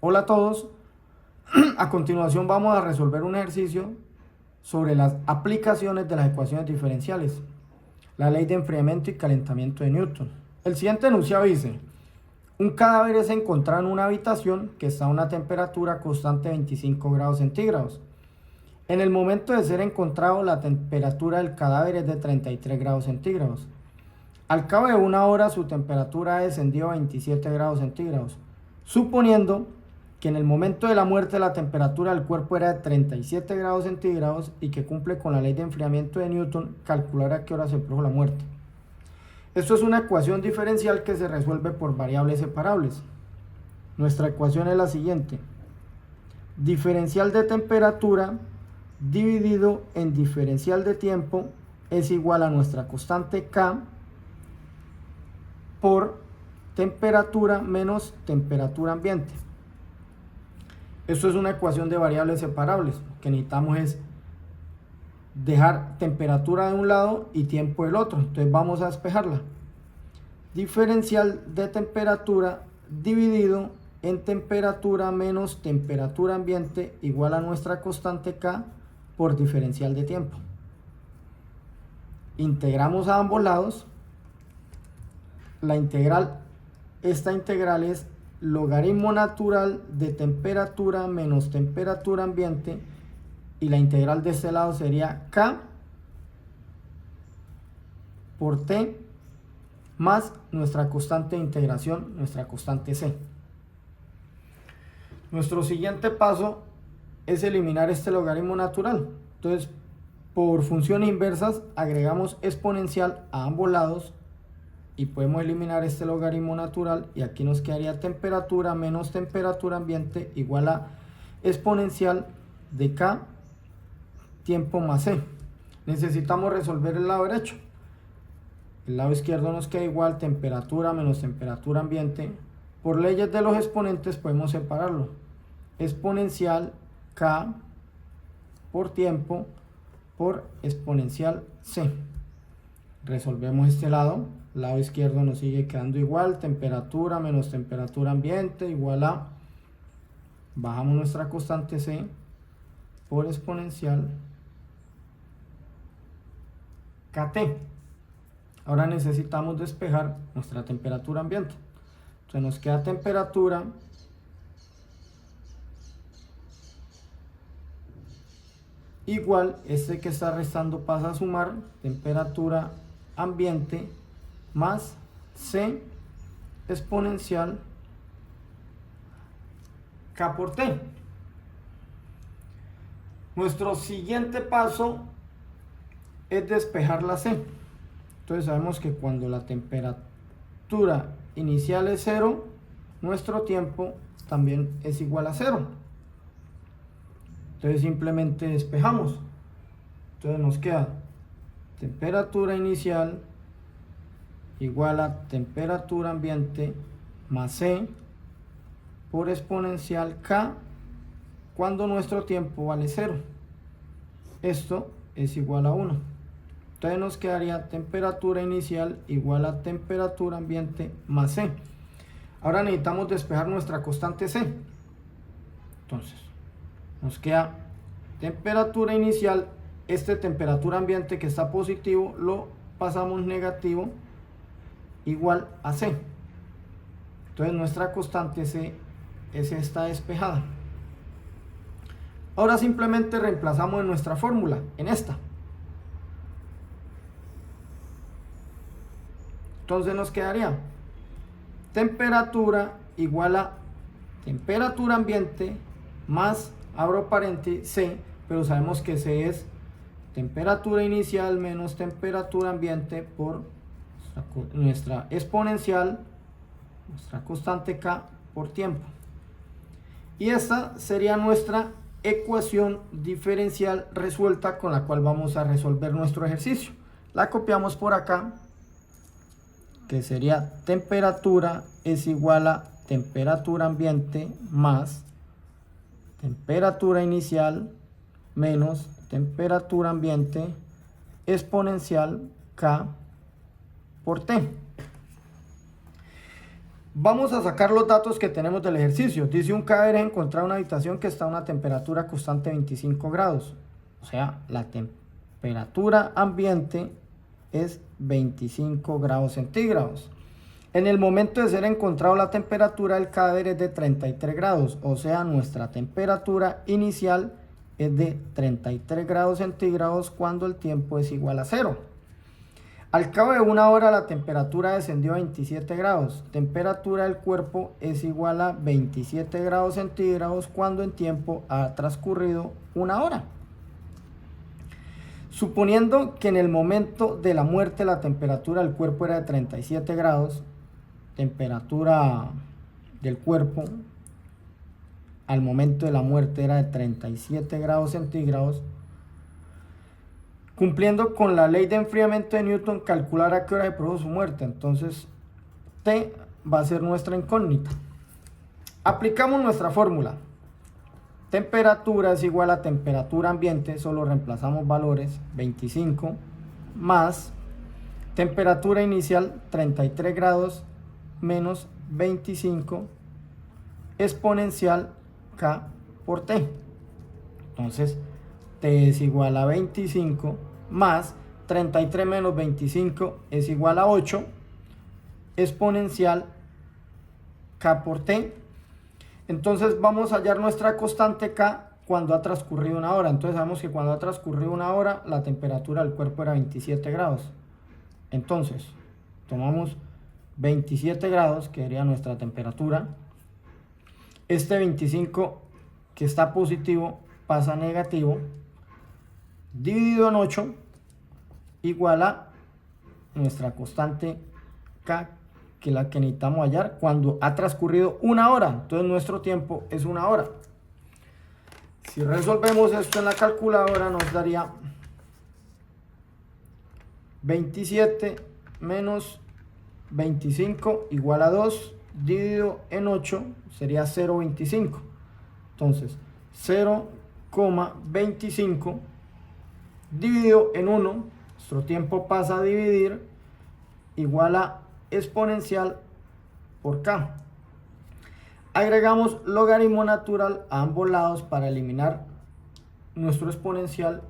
Hola a todos. A continuación vamos a resolver un ejercicio sobre las aplicaciones de las ecuaciones diferenciales, la ley de enfriamiento y calentamiento de Newton. El siguiente enunciado dice: un cadáver es encontrado en una habitación que está a una temperatura constante de 25 grados centígrados. En el momento de ser encontrado, la temperatura del cadáver es de 33 grados centígrados. Al cabo de una hora, su temperatura ha descendido a 27 grados centígrados, suponiendo que en el momento de la muerte la temperatura del cuerpo era de 37 grados centígrados y que cumple con la ley de enfriamiento de Newton, calcular a qué hora se produjo la muerte. Esto es una ecuación diferencial que se resuelve por variables separables. Nuestra ecuación es la siguiente: diferencial de temperatura dividido en diferencial de tiempo es igual a nuestra constante K por temperatura menos temperatura ambiente. Esto es una ecuación de variables separables. Lo que necesitamos es dejar temperatura de un lado y tiempo del otro. Entonces vamos a despejarla. Diferencial de temperatura dividido en temperatura menos temperatura ambiente igual a nuestra constante K por diferencial de tiempo. Integramos a ambos lados. Esta integral es logaritmo natural de temperatura menos temperatura ambiente, y la integral de este lado sería K por T más nuestra constante de integración, nuestra constante C. Nuestro siguiente paso es eliminar este logaritmo natural. Entonces, por funciones inversas agregamos exponencial a ambos lados y podemos eliminar este logaritmo natural, y aquí nos quedaría temperatura menos temperatura ambiente igual a exponencial de K tiempo más C. Necesitamos resolver el lado derecho. El lado izquierdo nos queda igual temperatura menos temperatura ambiente. Por leyes de los exponentes podemos separarlo. Exponencial K por tiempo por exponencial C. Resolvemos este lado. El lado izquierdo nos sigue quedando igual, temperatura menos temperatura ambiente igual a, bajamos nuestra constante C por exponencial KT. Ahora necesitamos despejar nuestra temperatura ambiente. Entonces nos queda temperatura igual, este que está restando pasa a sumar, temperatura ambiente más C exponencial K por T. Nuestro siguiente paso es despejar la C. Entonces sabemos que cuando la temperatura inicial es 0, nuestro tiempo también es igual a 0. Entonces simplemente despejamos. Entonces nos queda temperatura inicial igual a temperatura ambiente más C por exponencial K cuando nuestro tiempo vale 0. Esto es igual a 1. Entonces nos quedaría temperatura inicial igual a temperatura ambiente más C. Ahora necesitamos despejar nuestra constante C. Entonces nos queda temperatura inicial, temperatura ambiente que está positivo lo pasamos negativo, igual a C. Entonces nuestra constante C es esta despejada. Ahora simplemente reemplazamos en nuestra fórmula, en esta. Entonces nos quedaría temperatura igual a temperatura ambiente más, abro paréntesis, C, pero sabemos que C es temperatura inicial menos temperatura ambiente por nuestra exponencial, nuestra constante K por tiempo. Y esta sería nuestra ecuación diferencial resuelta con la cual vamos a resolver nuestro ejercicio. La copiamos por acá, que sería temperatura es igual a temperatura ambiente más temperatura inicial menos temperatura ambiente exponencial K por T. Vamos a sacar los datos que tenemos del ejercicio. Dice un cadáver es encontrar una habitación que está a una temperatura constante de 25 grados. O sea, la temperatura ambiente es 25 grados centígrados. En el momento de ser encontrado la temperatura del cadáver es de 33 grados. O sea, nuestra temperatura inicial es de 33 grados centígrados cuando el tiempo es igual a 0. Al cabo de una hora la temperatura descendió a 27 grados. Temperatura del cuerpo es igual a 27 grados centígrados cuando en tiempo ha transcurrido una hora. Suponiendo que en el momento de la muerte la temperatura del cuerpo era de 37 grados, temperatura del cuerpo al momento de la muerte era de 37 grados centígrados, cumpliendo con la ley de enfriamiento de Newton, calcular a qué hora se produjo su muerte. Entonces, T va a ser nuestra incógnita. Aplicamos nuestra fórmula. Temperatura es igual a temperatura ambiente, solo reemplazamos valores, 25, más temperatura inicial, 33 grados, menos 25, exponencial K por T. Entonces, T es igual a 25 más 33 menos 25 es igual a 8, exponencial K por T. Entonces vamos a hallar nuestra constante K cuando ha transcurrido una hora. Entonces sabemos que cuando ha transcurrido una hora la temperatura del cuerpo era 27 grados. Entonces tomamos 27 grados, que sería nuestra temperatura. Este 25 que está positivo pasa a negativo, dividido en 8 igual a nuestra constante K, que es la que necesitamos hallar cuando ha transcurrido una hora. Entonces nuestro tiempo es una hora. Si resolvemos esto en la calculadora nos daría 27 menos 25 igual a 2 dividido en 8 sería 0,25. Entonces 0,25 dividido en 1, nuestro tiempo pasa a dividir, igual a exponencial por K. Agregamos logaritmo natural a ambos lados para eliminar nuestro exponencial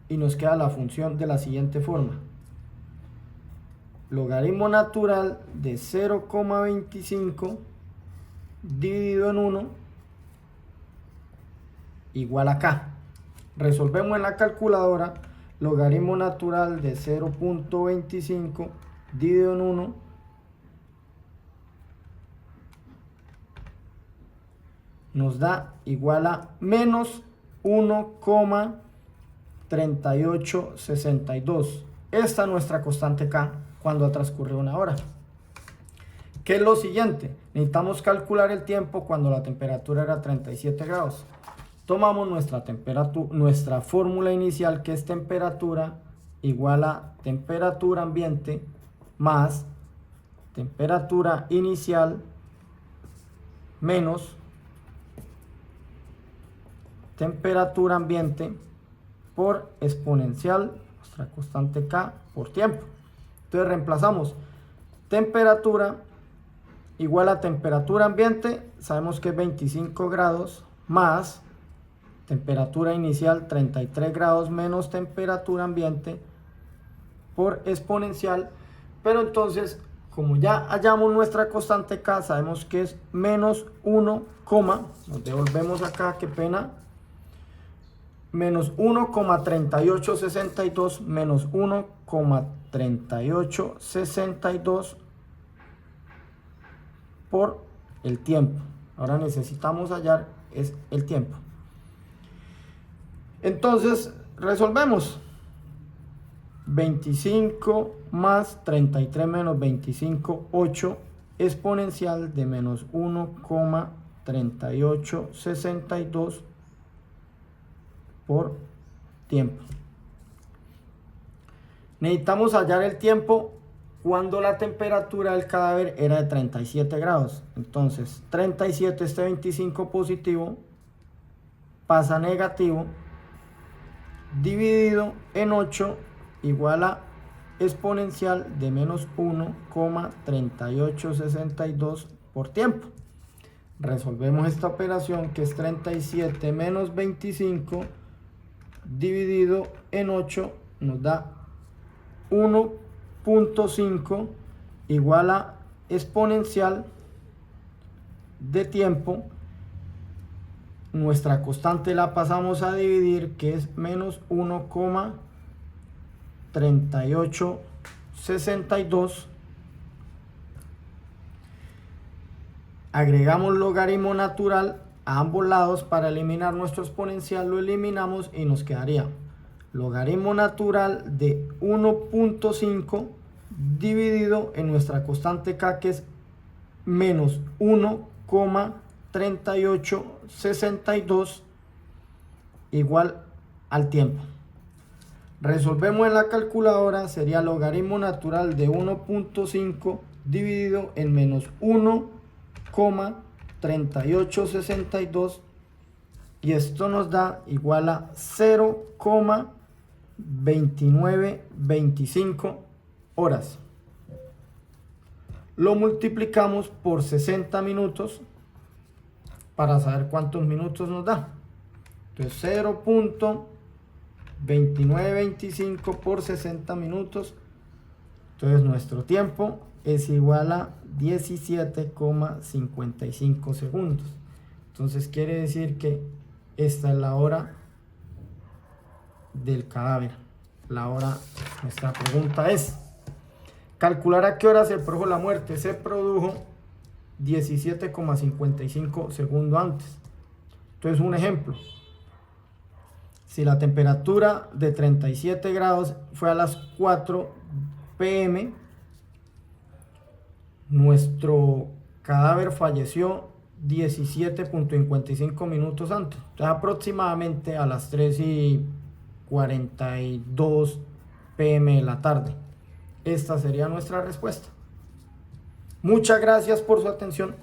y nos queda la función de la siguiente forma. Logaritmo natural de 0,25 dividido en 1 igual a K. Resolvemos en la calculadora. Logaritmo natural de 0,25 dividido en 1 nos da igual a menos 1,3862. Esta es nuestra constante K cuando ha transcurrido una hora. ¿Qué es lo siguiente? Necesitamos calcular el tiempo cuando la temperatura era 37 grados. Tomamos nuestra fórmula inicial, que es temperatura igual a temperatura ambiente más temperatura inicial menos temperatura ambiente por exponencial, nuestra constante K, por tiempo. Entonces reemplazamos temperatura igual a temperatura ambiente, sabemos que es 25 grados, más temperatura inicial 33 grados menos temperatura ambiente por exponencial. Pero entonces, como ya hallamos nuestra constante K, sabemos que es menos 1, nos devolvemos acá, qué pena, menos 1,3862 menos 1,3862 por el tiempo. Ahora necesitamos hallar es el tiempo. Entonces resolvemos. 25 más 33 menos 25, 8, exponencial de menos 1,3862 por tiempo. Necesitamos hallar el tiempo cuando la temperatura del cadáver era de 37 grados. Entonces 37, este 25 positivo pasa a negativo, dividido en 8 igual a exponencial de menos 1,3862 por tiempo. Resolvemos esta operación, que es 37 menos 25 dividido en 8, nos da 1,5 igual a exponencial de tiempo. Nuestra constante la pasamos a dividir, que es menos 1,3862. Agregamos logaritmo natural a ambos lados para eliminar nuestro exponencial. Lo eliminamos y nos quedaría logaritmo natural de 1,5 dividido en nuestra constante k, que es menos 1,3862 igual al tiempo. Resolvemos en la calculadora, sería logaritmo natural de 1,5 dividido en menos 1,3862, y esto nos da igual a 0,2925 horas. Lo multiplicamos por 60 minutos para saber cuántos minutos nos da. Entonces 0,2925 por 60 minutos. Entonces nuestro tiempo es igual a 17,55 segundos. Entonces quiere decir que esta es la hora del cadáver. La hora, nuestra pregunta es calcular a qué hora se produjo la muerte. Se produjo 17,55 segundos antes. Entonces, un ejemplo: si la temperatura de 37 grados fue a las 4 p.m., nuestro cadáver falleció 17,55 minutos antes. Entonces, aproximadamente a las 3:42 p.m. de la tarde. Esta sería nuestra respuesta. Muchas gracias por su atención.